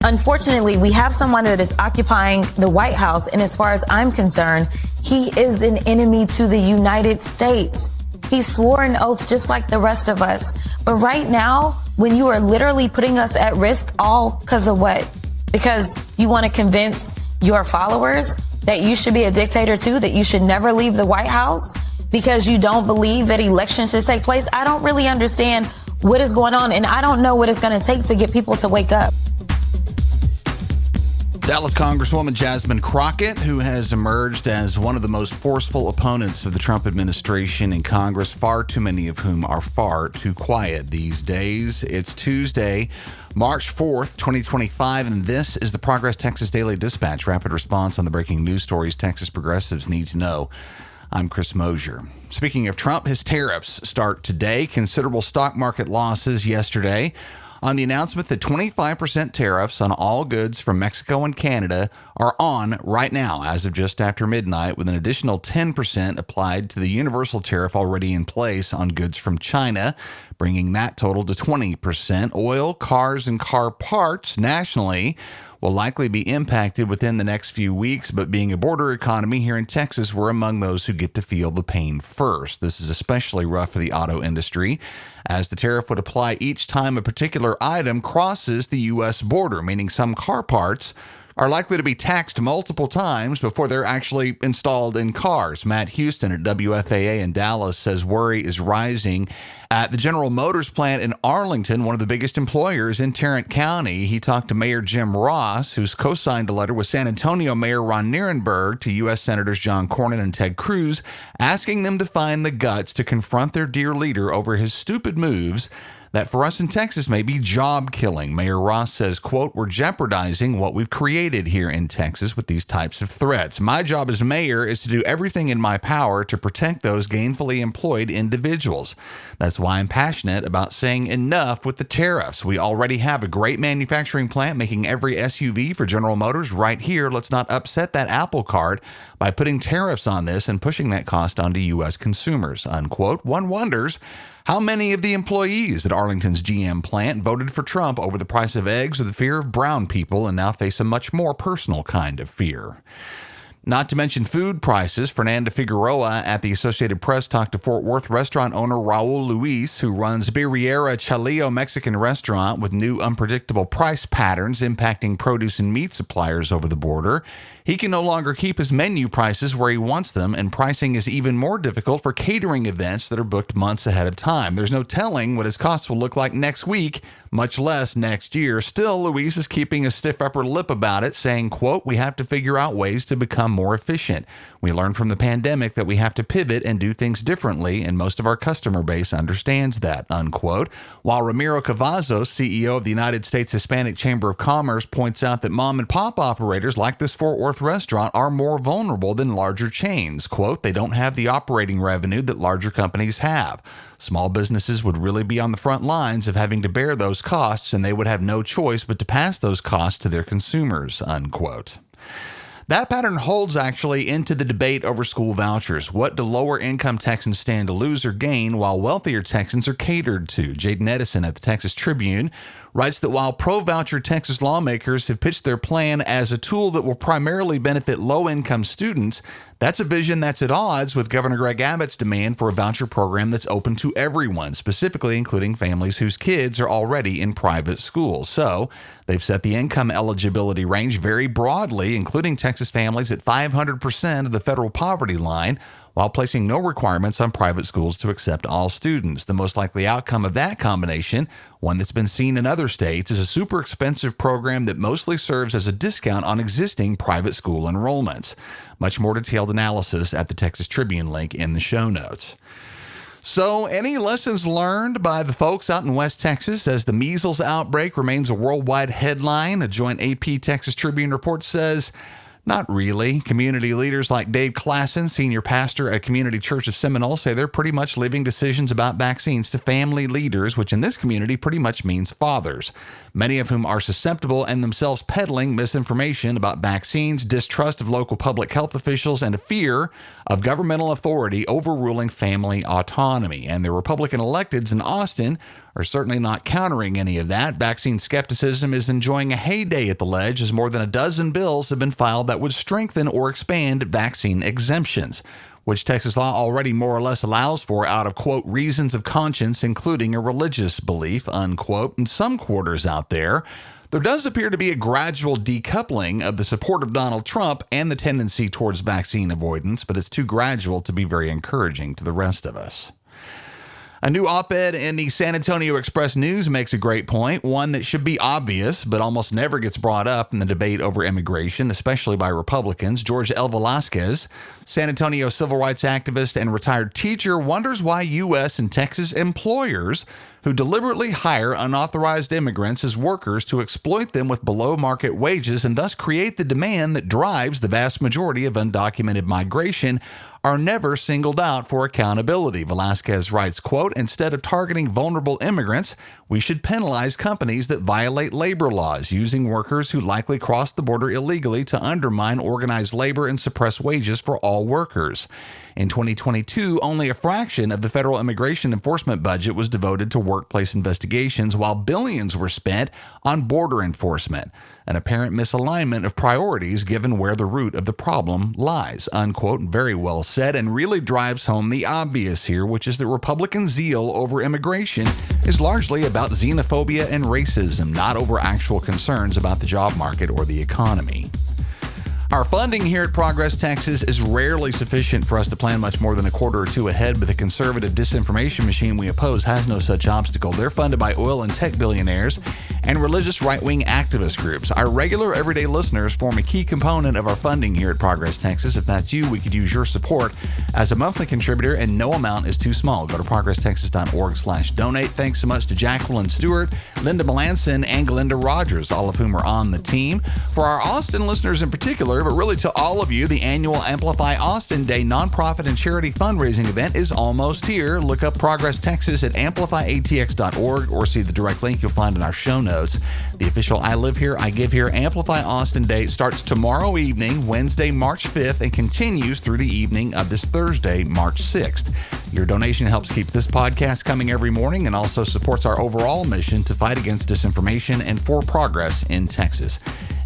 Unfortunately, we have someone that is occupying the White House, and as far as I'm concerned, he is an enemy to the United States. He swore an oath just like the rest of us. But right now, when you are literally putting us at risk, all because of what? Because you want to convince your followers that you should be a dictator too, that you should never leave the White House because you don't believe that elections should take place. I don't really understand what is going on, and I don't know what it's going to take to get people to wake up. Dallas Congresswoman Jasmine Crockett, who has emerged as one of the most forceful opponents of the Trump administration in Congress, far too many of whom are far too quiet these days. It's Tuesday, March 4th, 2025, and this is the Progress Texas Daily Dispatch, rapid response on the breaking news stories Texas progressives need to know. I'm Chris Mosier. Speaking of Trump, his tariffs start today. Considerable stock market losses yesterday on the announcement that 25% tariffs on all goods from Mexico and Canada are on right now as of just after midnight, with an additional 10% applied to the universal tariff already in place on goods from China, bringing that total to 20%. Oil, cars, and car parts nationally will likely be impacted within the next few weeks, but being a border economy here in Texas, we're among those who get to feel the pain first. This is especially rough for the auto industry, as the tariff would apply each time a particular item crosses the U.S. border, meaning some car parts are likely to be taxed multiple times before they're actually installed in cars. Matt Houston at WFAA in Dallas says worry is rising at the General Motors plant in Arlington, one of the biggest employers in Tarrant County. He talked to Mayor Jim Ross, who's co-signed a letter with San Antonio Mayor Ron Nirenberg to U.S. Senators John Cornyn and Ted Cruz, asking them to find the guts to confront their dear leader over his stupid moves that for us in Texas may be job killing. Mayor Ross says, quote, "We're jeopardizing what we've created here in Texas with these types of threats. My job as mayor is to do everything in my power to protect those gainfully employed individuals. That's why I'm passionate about saying enough with the tariffs. We already have a great manufacturing plant making every SUV for General Motors right here. Let's not upset that apple cart by putting tariffs on this and pushing that cost onto U.S. consumers," unquote. One wonders how many of the employees at Arlington's GM plant voted for Trump over the price of eggs or the fear of brown people and now face a much more personal kind of fear. Not to mention food prices. Fernanda Figueroa at the Associated Press talked to Fort Worth restaurant owner Raul Luis, who runs Birriera Chalillo Mexican restaurant, with new unpredictable price patterns impacting produce and meat suppliers over the border. He can no longer keep his menu prices where he wants them, and pricing is even more difficult for catering events that are booked months ahead of time. There's no telling what his costs will look like next week, much less next year. Still, Luis is keeping a stiff upper lip about it, saying, quote, "We have to figure out ways to become more efficient. We learned from the pandemic that we have to pivot and do things differently, and most of our customer base understands that," unquote. While Ramiro Cavazos, CEO of the United States Hispanic Chamber of Commerce, points out that mom and pop operators like this Fort Worth restaurant are more vulnerable than larger chains. Quote, "They don't have the operating revenue that larger companies have. Small businesses would really be on the front lines of having to bear those costs, and they would have no choice but to pass those costs to their consumers," unquote. That pattern holds actually into the debate over school vouchers. What do lower-income Texans stand to lose or gain while wealthier Texans are catered to? Jaden Edison at the Texas Tribune writes that while pro-voucher Texas lawmakers have pitched their plan as a tool that will primarily benefit low-income students, that's a vision that's at odds with Governor Greg Abbott's demand for a voucher program that's open to everyone, specifically including families whose kids are already in private schools. So they've set the income eligibility range very broadly, including Texas families at 500% of the federal poverty line, while placing no requirements on private schools to accept all students. The most likely outcome of that combination, one that's been seen in other states, is a super expensive program that mostly serves as a discount on existing private school enrollments. Much more detailed analysis at the Texas Tribune link in the show notes. So, any lessons learned by the folks out in West Texas as the measles outbreak remains a worldwide headline? A joint AP Texas Tribune report says, not really. Community leaders like Dave Klassen, senior pastor at Community Church of Seminole, say they're pretty much leaving decisions about vaccines to family leaders, which in this community pretty much means fathers, many of whom are susceptible and themselves peddling misinformation about vaccines, distrust of local public health officials, and a fear of governmental authority overruling family autonomy. And the Republican electeds in Austin are certainly not countering any of that. Vaccine skepticism is enjoying a heyday at the ledge as more than a dozen bills have been filed that would strengthen or expand vaccine exemptions, which Texas law already more or less allows for out of, quote, reasons of conscience, including a religious belief, unquote. In some quarters out there does appear to be a gradual decoupling of the support of Donald Trump and the tendency towards vaccine avoidance, but it's too gradual to be very encouraging to the rest of us. A new op-ed in the San Antonio Express-News makes a great point, one that should be obvious, but almost never gets brought up in the debate over immigration, especially by Republicans. George L. Velasquez, San Antonio civil rights activist and retired teacher, wonders why U.S. and Texas employers who deliberately hire unauthorized immigrants as workers to exploit them with below-market wages and thus create the demand that drives the vast majority of undocumented migration are never singled out for accountability. Velasquez writes, quote, instead of targeting vulnerable immigrants, we should penalize companies that violate labor laws, using workers who likely cross the border illegally to undermine organized labor and suppress wages for all workers. In 2022, only a fraction of the federal immigration enforcement budget was devoted to workplace investigations, while billions were spent on border enforcement. An apparent misalignment of priorities given where the root of the problem lies, unquote. Very well said, and really drives home the obvious here, which is that Republican zeal over immigration is largely about xenophobia and racism, not over actual concerns about the job market or the economy. Our funding here at Progress Texas is rarely sufficient for us to plan much more than a quarter or two ahead, but the conservative disinformation machine we oppose has no such obstacle. They're funded by oil and tech billionaires and religious right-wing activist groups. Our regular everyday listeners form a key component of our funding here at Progress Texas. If that's you, we could use your support as a monthly contributor, and no amount is too small. Go to progresstexas.org/donate. Thanks so much to Jacqueline Stewart, Linda Melanson, and Glenda Rogers, all of whom are on the team. For our Austin listeners in particular, but really to all of you, the annual Amplify Austin Day nonprofit and charity fundraising event is almost here. Look up Progress Texas at amplifyatx.org or see the direct link you'll find in our show notes. The official I Live Here, I Give Here Amplify Austin Day starts tomorrow evening, Wednesday, March 5th, and continues through the evening of this Thursday, March 6th. Your donation helps keep this podcast coming every morning and also supports our overall mission to fight against disinformation and for progress in Texas.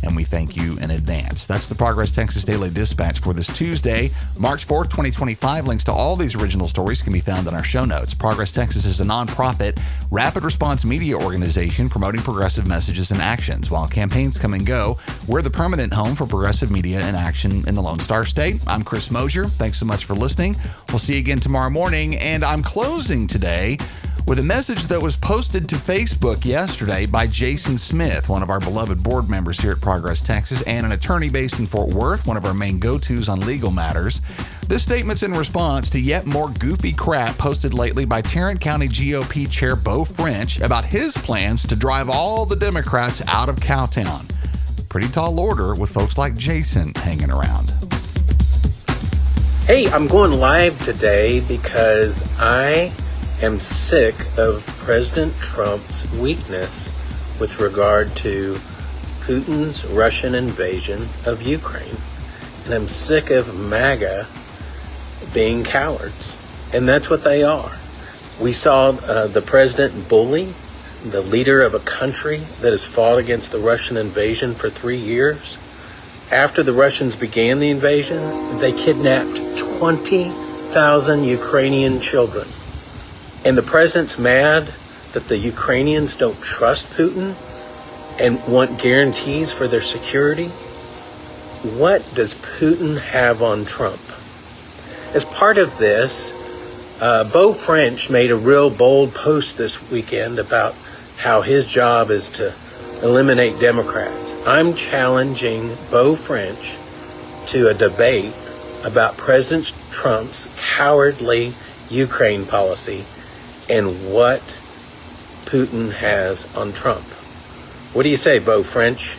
And we thank you in advance. That's the Progress Texas Daily Dispatch for this Tuesday, March 4th, 2025. Links to all these original stories can be found in our show notes. Progress Texas is a nonprofit, rapid response media organization promoting progressive messages and actions. While campaigns come and go, we're the permanent home for progressive media and action in the Lone Star State. I'm Chris Mosier. Thanks so much for listening. We'll see you again tomorrow morning. And I'm closing today with a message that was posted to Facebook yesterday by Jason Smith, one of our beloved board members here at Progress Texas and an attorney based in Fort Worth, one of our main go-tos on legal matters. This statement's in response to yet more goofy crap posted lately by Tarrant County GOP Chair Beau French about his plans to drive all the Democrats out of Cowtown. Pretty tall order with folks like Jason hanging around. Hey, I'm going live today because I am sick of President Trump's weakness with regard to Putin's Russian invasion of Ukraine. And I'm sick of MAGA being cowards. And that's what they are. We saw the president bully the leader of a country that has fought against the Russian invasion for 3 years. After the Russians began the invasion, they kidnapped 20,000 Ukrainian children. And the president's mad that the Ukrainians don't trust Putin and want guarantees for their security. What does Putin have on Trump? As part of this, Beau French made a real bold post this weekend about how his job is to eliminate Democrats. I'm challenging Beau French to a debate about President Trump's cowardly Ukraine policy and what Putin has on Trump. What do you say, Beau French?